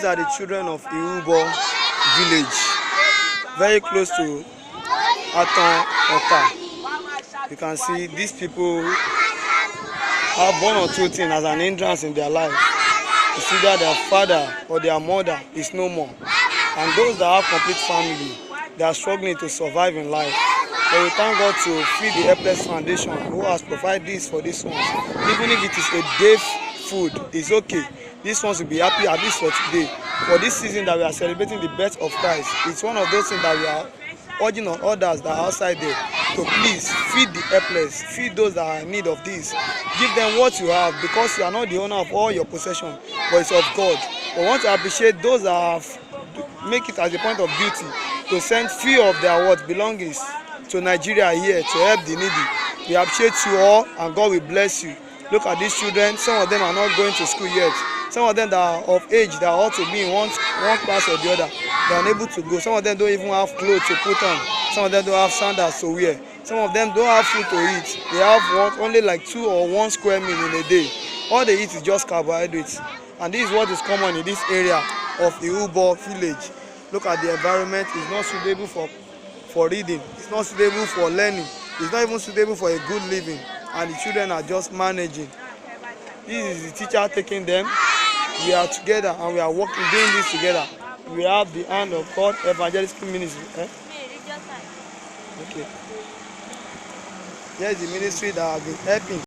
These are the children of Irubo village, very close to Aton Ota. You can see these people have one or two things as an hindrance in their life. It's either their father or their mother is no more. And those that have complete family, they are struggling to survive in life. But we thank God to feed the Helpless Foundation who has provided this for these ones. Even if it is a day food, it's okay. These ones will be happy at least for today. For this season that we are celebrating the birth of Christ, it's one of those things that we are urging on others that are outside there to please feed the helpless, feed those that are in need of this. Give them what you have, because you are not the owner of all your possession, but it's of God. We want to appreciate those that have make it as a point of duty to send few of their belongings to Nigeria here to help the needy. We appreciate you all, and God will bless you. Look at these children. Some of them are not going to school yet. Some of them that are of age that ought to be in one class or the other, they are unable to go. Some of them don't even have clothes to put on. Some of them don't have sandals to wear. Some of them don't have food to eat. They have only like 2 or 1 square meal in a day. All they eat is just carbohydrates. And this is what is common in this area of Irubo village. Look at the environment. It's not suitable for reading. It's not suitable for learning. It's not even suitable for a good living. And the children are just managing. This is the teacher taking them. We are together and we are working, doing this together. We have the hand of God Evangelical Ministry. Okay. Here is the ministry that has been helping.